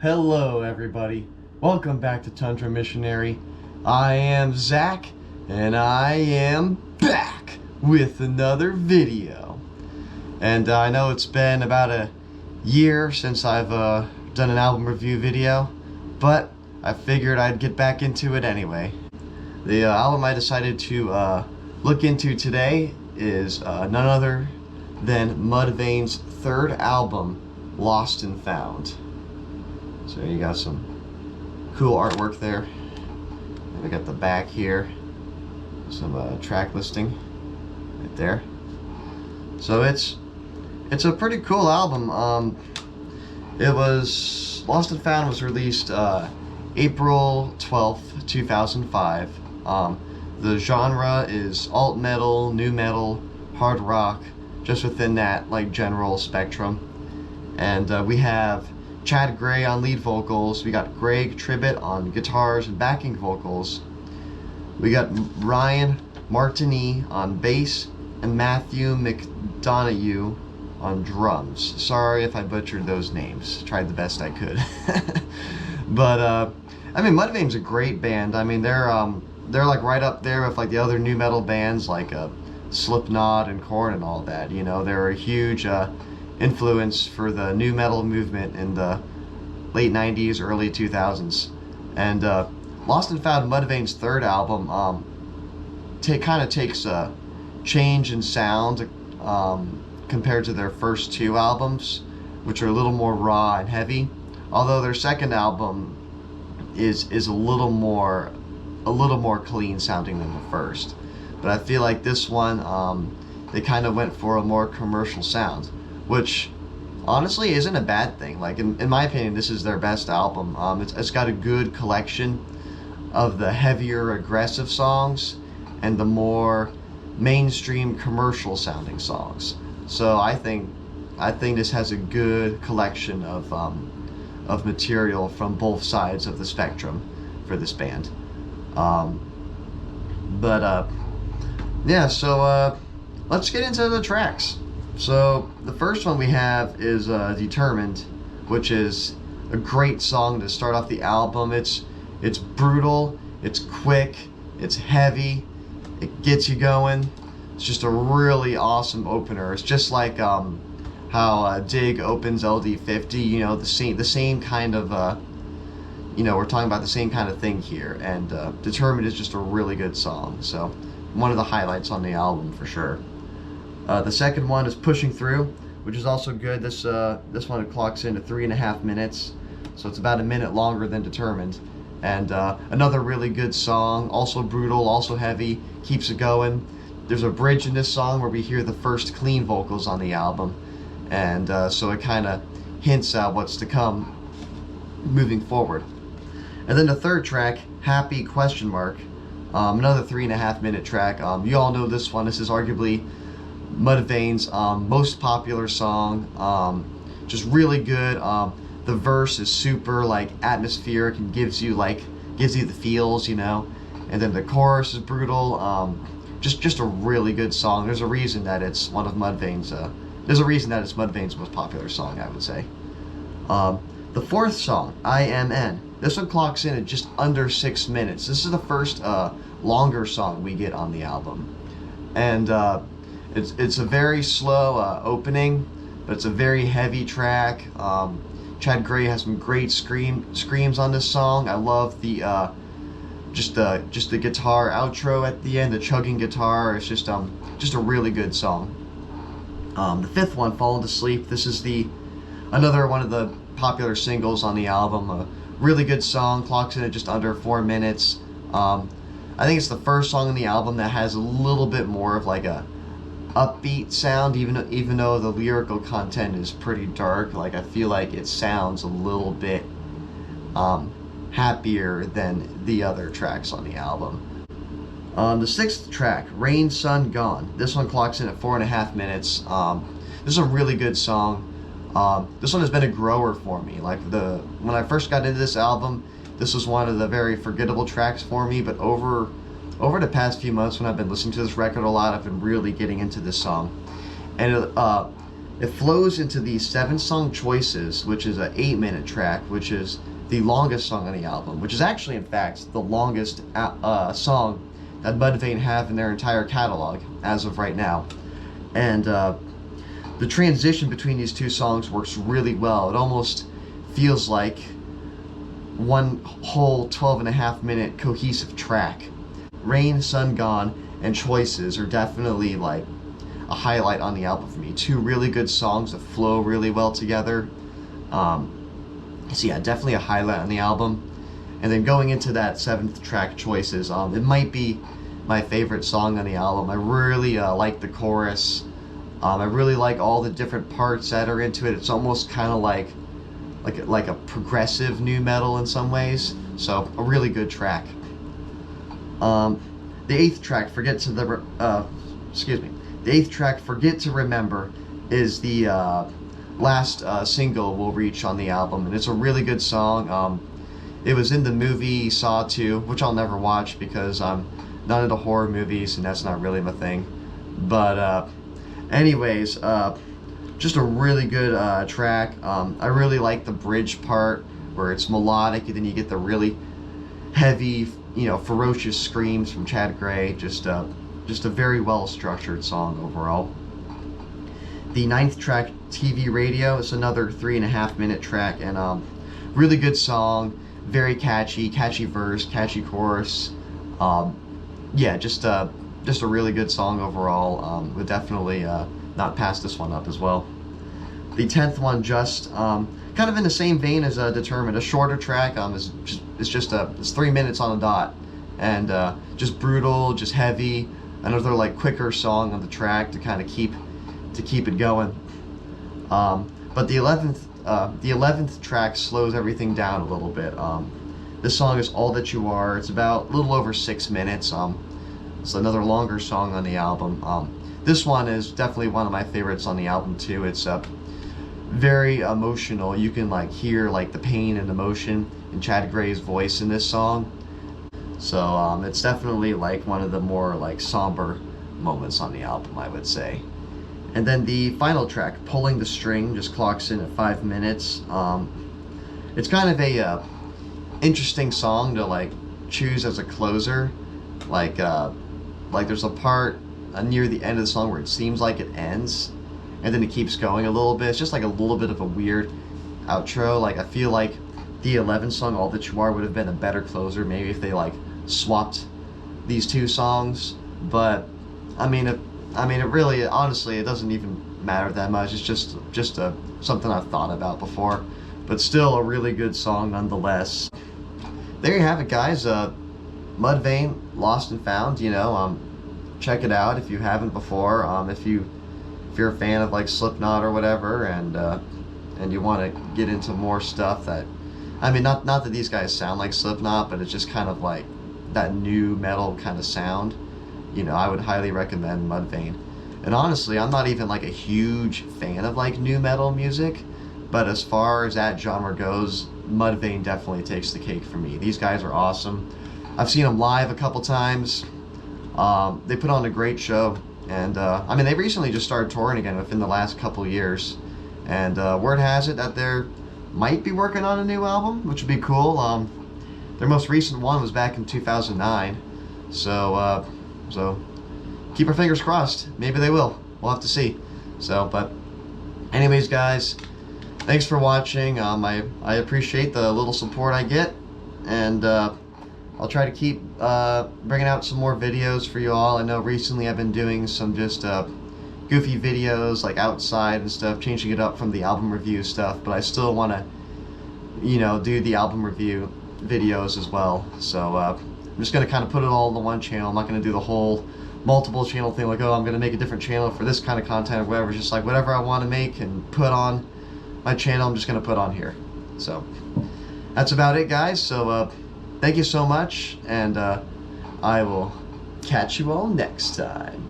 Hello everybody, welcome back to Tundra Missionary. I am Zach, and I am back with another video. And I know it's been about a year since I've done an album review video, but I figured I'd get back into it anyway. The album I decided to look into today is none other than Mudvayne's third album, Lost and Found. So you got some cool artwork there. We got the back here, some track listing right there. So it's a pretty cool album. It was Lost and Found was released April 12th, 2005. The genre is alt metal, new metal, hard rock, just within that like general spectrum. And we have Chad Gray on lead vocals, we got Greg Tribbett on guitars and backing vocals, we got Ryan Martini on bass, and Matthew McDonough on drums. Sorry if I butchered those names, tried the best I could. But I mean, Mudvayne's a great band. I mean, they're like right up there with like the other new metal bands like Slipknot and Korn and all that. You know, they're a huge influence for the new metal movement in the late 90s, early 2000s. And Lost and Found, Mudvayne's third album, kind of takes a change in sound compared to their first two albums, which are a little more raw and heavy. Although their second album is a little more clean sounding than the first. But I feel like this one, they kind of went for a more commercial sound, which honestly isn't a bad thing. Like in my opinion, this is their best album. It's got a good collection of the heavier, aggressive songs and the more mainstream, commercial sounding songs. So I think this has a good collection of material from both sides of the spectrum for this band. Yeah. So let's get into the tracks. So the first one we have is Determined, which is a great song to start off the album. It's brutal, it's quick, it's heavy, it gets you going. It's just a really awesome opener. It's just like how Dig opens LD50. You know, the same kind of we're talking about the same kind of thing here. And Determined is just a really good song. So one of the highlights on the album for sure. The second one is Pushing Through, which is also good. This one clocks into 3.5 minutes, so it's about a minute longer than Determined. And another really good song, also brutal, also heavy, keeps it going. There's a bridge in this song where we hear the first clean vocals on the album, and so it kind of hints at what's to come moving forward. And then the third track, Happy ? Another 3.5 minute track. You all know this one. This is arguably Mudvayne's most popular song. Just really good. The verse is super like atmospheric and gives you the feels, you know. And then the chorus is brutal. Just a really good song. There's a reason that it's one of Mudvayne's. There's a reason that it's Mudvayne's most popular song, I would say. The fourth song, IMN. This one clocks in at just under 6 minutes. This is the first longer song we get on the album, and it's a very slow opening, but it's a very heavy track. Chad Gray has some great screams on this song. I love the just the guitar outro at the end, the chugging guitar. It's just a really good song. The fifth one, Falling to Sleep. This is another one of the popular singles on the album. A really good song, clocks in at just under 4 minutes. I think it's the first song on the album that has a little bit more of like a upbeat sound, even though the lyrical content is pretty dark. Like I feel like it sounds a little bit happier than the other tracks on the album. The sixth track, Rain, Sun, Gone. This one clocks in at 4.5 minutes. This is a really good song. This one has been a grower for me. Like when I first got into this album, this was one of the very forgettable tracks for me, but over the past few months when I've been listening to this record a lot, I've been really getting into this song. And it flows into the 7-song Choices, which is an 8-minute track, which is the longest song on the album, which is actually, in fact, the longest song that Mudvayne have in their entire catalog as of right now. And the transition between these two songs works really well. It almost feels like one whole 12.5-minute cohesive track. Rain, Sun Gone, and Choices are definitely like a highlight on the album for me. Two really good songs that flow really well together. So yeah, definitely a highlight on the album. And then going into that 7th track, Choices, it might be my favorite song on the album. I really like the chorus. I really like all the different parts that are into it. It's almost kind of like a progressive new metal in some ways. So a really good track. The 8th track, Forget to Remember, is the last single we'll reach on the album, and it's a really good song. It was in the movie Saw 2, which I'll never watch because I'm not into horror movies and that's not really my thing. But anyways, just a really good track. I really like the bridge part where it's melodic and then you get the really heavy, ferocious screams from Chad Gray. Just a very well structured song overall. The 9th track, TV Radio, is another 3.5-minute track, and really good song, very catchy verse, catchy chorus. Yeah, just a really good song overall. Would definitely not pass this one up as well. The 10th one, Just, kind of in the same vein as Determined, a shorter track. It's 3 minutes on the dot, and just brutal, just heavy. Another like quicker song on the track to kind of keep it going. But the 11th track slows everything down a little bit. This song is All That You Are. It's about a little over 6 minutes. It's another longer song on the album. This one is definitely one of my favorites on the album too. It's very emotional. You can like hear like the pain and emotion in Chad Gray's voice in this song. So it's definitely like one of the more like somber moments on the album, I would say. And then the final track, Pulling the String, just clocks in at 5 minutes. It's kind of a interesting song to like choose as a closer. Like there's a part near the end of the song where it seems like it ends, and then it keeps going a little bit. It's just like a little bit of a weird outro. Like I feel like the 11th song, All That You Are, would have been a better closer maybe if they like swapped these two songs. But I mean it really, honestly, it doesn't even matter that much. It's just something I've thought about before, but still a really good song nonetheless. There you have it, guys. Mudvayne, Lost and Found. Check it out if you haven't before. If you're a fan of like Slipknot or whatever, and you want to get into more stuff that, not that these guys sound like Slipknot, but it's just kind of like that new metal kind of sound. I would highly recommend Mudvayne. And honestly, I'm not even like a huge fan of like new metal music, but as far as that genre goes, Mudvayne definitely takes the cake for me. These guys are awesome. I've seen them live a couple times. They put on a great show, and they recently just started touring again within the last couple years, and word has it that they might be working on a new album, which would be cool. Their most recent one was back in 2009, so keep our fingers crossed. Maybe they will. We'll have to see. But anyways, guys, thanks for watching. I appreciate the little support I get, and I'll try to keep bringing out some more videos for you all. I know recently I've been doing some just goofy videos like outside and stuff, changing it up from the album review stuff, but I still want to do the album review videos as well. So I'm just going to kind of put it all in one channel. I'm not going to do the whole multiple channel thing like, oh, I'm going to make a different channel for this kind of content or whatever. It's just like whatever I want to make and put on my channel, I'm just going to put on here. So that's about it, guys. So thank you so much, and I will catch you all next time.